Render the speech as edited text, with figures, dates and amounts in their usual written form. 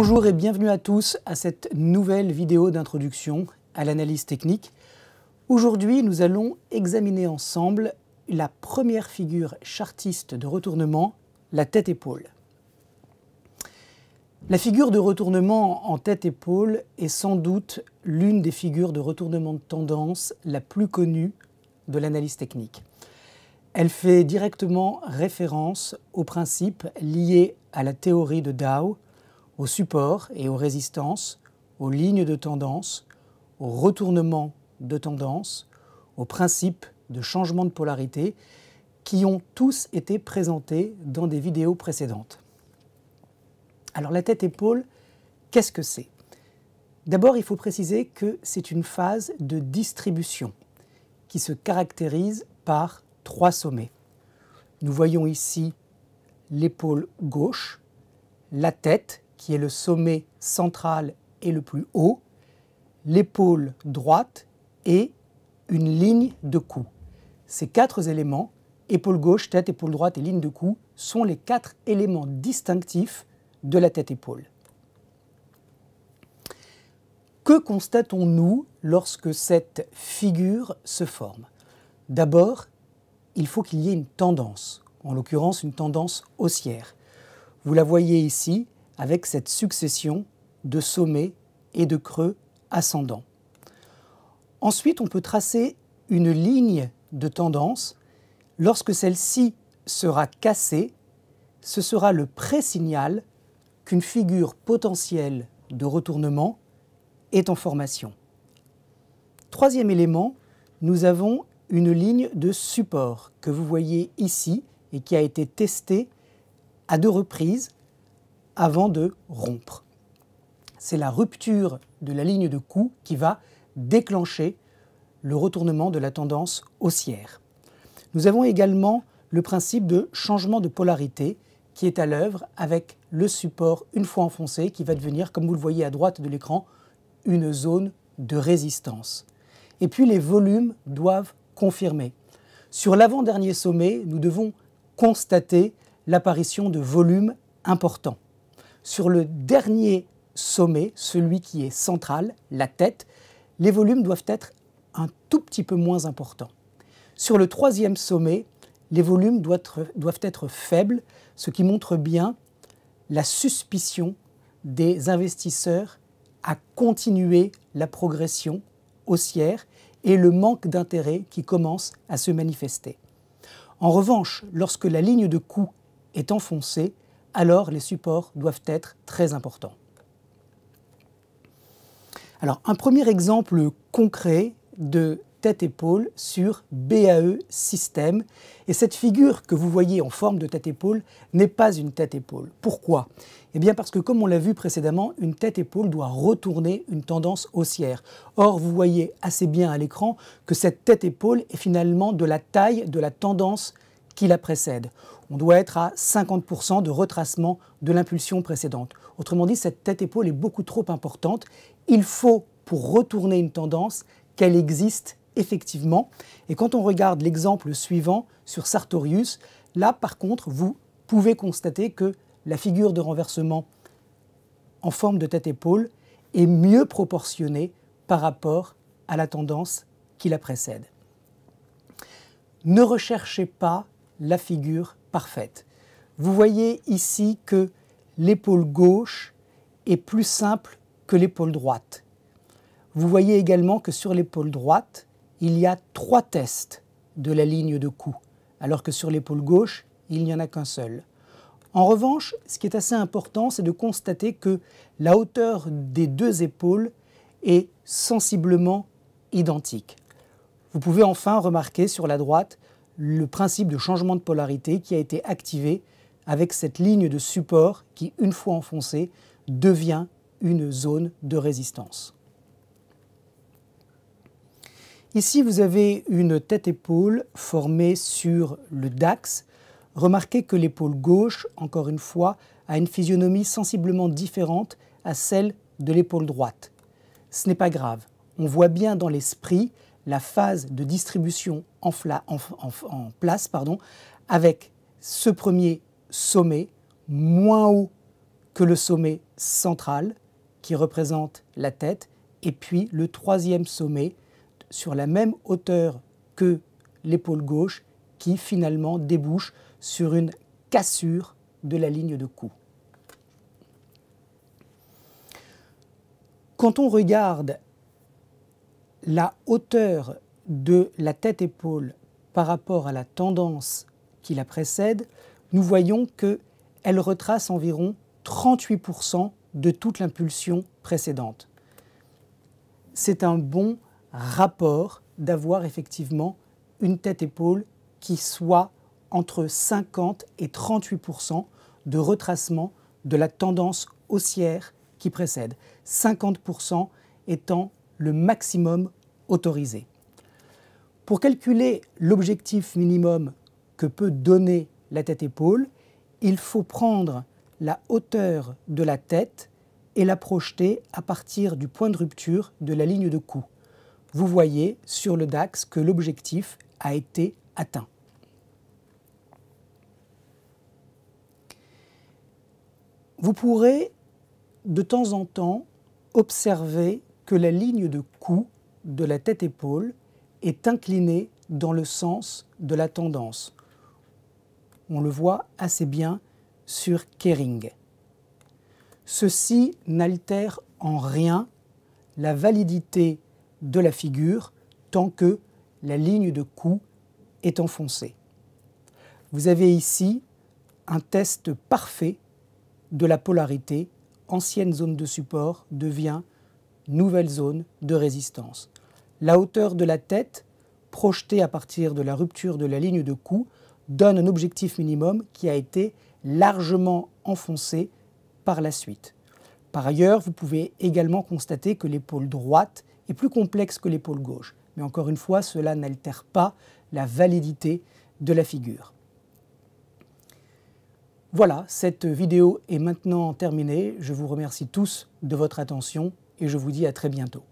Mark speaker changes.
Speaker 1: Bonjour et bienvenue à tous à cette nouvelle vidéo d'introduction à l'analyse technique. Aujourd'hui, nous allons examiner ensemble la première figure chartiste de retournement, la tête-épaule. La figure de retournement en tête-épaule est sans doute l'une des figures de retournement de tendance la plus connue de l'analyse technique. Elle fait directement référence aux principes liés à la théorie de Dow, aux supports et aux résistances, aux lignes de tendance, au retournement de tendance, aux principes de changement de polarité qui ont tous été présentés dans des vidéos précédentes. Alors la tête-épaule, qu'est-ce que c'est? D'abord, il faut préciser que c'est une phase de distribution qui se caractérise par trois sommets. Nous voyons ici l'épaule gauche, la tête qui est le sommet central et le plus haut, l'épaule droite et une ligne de cou. Ces quatre éléments, épaule gauche, tête, épaule droite et ligne de cou, sont les quatre éléments distinctifs de la tête-épaule. Que constatons-nous lorsque cette figure se forme? D'abord, il faut qu'il y ait une tendance, en l'occurrence une tendance haussière. Vous la voyez ici avec cette succession de sommets et de creux ascendants. Ensuite, on peut tracer une ligne de tendance. Lorsque celle-ci sera cassée, ce sera le pré-signal qu'une figure potentielle de retournement est en formation. Troisième élément, nous avons une ligne de support que vous voyez ici et qui a été testée à 2 reprises avant de rompre. C'est la rupture de la ligne de cou qui va déclencher le retournement de la tendance haussière. Nous avons également le principe de changement de polarité qui est à l'œuvre avec le support une fois enfoncé qui va devenir, comme vous le voyez à droite de l'écran, une zone de résistance. Et puis les volumes doivent confirmer. Sur l'avant-dernier sommet, nous devons constater l'apparition de volumes importants. Sur le dernier sommet, celui qui est central, la tête, les volumes doivent être un tout petit peu moins importants. Sur le troisième sommet, les volumes doivent être faibles, ce qui montre bien la suspicion des investisseurs à continuer la progression haussière et le manque d'intérêt qui commence à se manifester. En revanche, lorsque la ligne de cou est enfoncée, alors les supports doivent être très importants. Alors, un premier exemple concret de tête-épaule sur BAE System. Et cette figure que vous voyez en forme de tête-épaule n'est pas une tête-épaule. Pourquoi? Eh bien parce que, comme on l'a vu précédemment, une tête-épaule doit retourner une tendance haussière. Or, vous voyez assez bien à l'écran que cette tête-épaule est finalement de la taille de la tendance qui la précède. On doit être à 50% de retracement de l'impulsion précédente. Autrement dit, cette tête-épaule est beaucoup trop importante. Il faut, pour retourner une tendance, qu'elle existe effectivement. Et quand on regarde l'exemple suivant sur Sartorius, là par contre, vous pouvez constater que la figure de renversement en forme de tête-épaule est mieux proportionnée par rapport à la tendance qui la précède. Ne recherchez pas la figure parfaite. Vous voyez ici que l'épaule gauche est plus simple que l'épaule droite. Vous voyez également que sur l'épaule droite, il y a 3 tests de la ligne de cou, alors que sur l'épaule gauche, il n'y en a qu'un seul. En revanche, ce qui est assez important, c'est de constater que la hauteur des 2 épaules est sensiblement identique. Vous pouvez enfin remarquer sur la droite le principe de changement de polarité qui a été activé avec cette ligne de support qui, une fois enfoncée, devient une zone de résistance. Ici, vous avez une tête-épaule formée sur le DAX. Remarquez que l'épaule gauche, encore une fois, a une physionomie sensiblement différente à celle de l'épaule droite. Ce n'est pas grave. On voit bien dans l'esprit la phase de distribution en place, avec ce premier sommet moins haut que le sommet central qui représente la tête et puis le troisième sommet sur la même hauteur que l'épaule gauche qui finalement débouche sur une cassure de la ligne de cou. Quand on regarde la hauteur de la tête-épaule par rapport à la tendance qui la précède, nous voyons qu'elle retrace environ 38% de toute l'impulsion précédente. C'est un bon rapport d'avoir effectivement une tête-épaule qui soit entre 50 et 38% de retracement de la tendance haussière qui précède, 50% étant le maximum autorisé. Pour calculer l'objectif minimum que peut donner la tête-épaule, il faut prendre la hauteur de la tête et la projeter à partir du point de rupture de la ligne de cou. Vous voyez sur le DAX que l'objectif a été atteint. Vous pourrez de temps en temps observer que la ligne de cou de la tête-épaule est inclinée dans le sens de la tendance. On le voit assez bien sur Kering. Ceci n'altère en rien la validité de la figure tant que la ligne de cou est enfoncée. Vous avez ici un test parfait de la polarité. Ancienne zone de support devient nouvelle zone de résistance. La hauteur de la tête projetée à partir de la rupture de la ligne de cou donne un objectif minimum qui a été largement enfoncé par la suite. Par ailleurs, vous pouvez également constater que l'épaule droite est plus complexe que l'épaule gauche. Mais encore une fois, cela n'altère pas la validité de la figure. Voilà, cette vidéo est maintenant terminée. Je vous remercie tous de votre attention et je vous dis à très bientôt.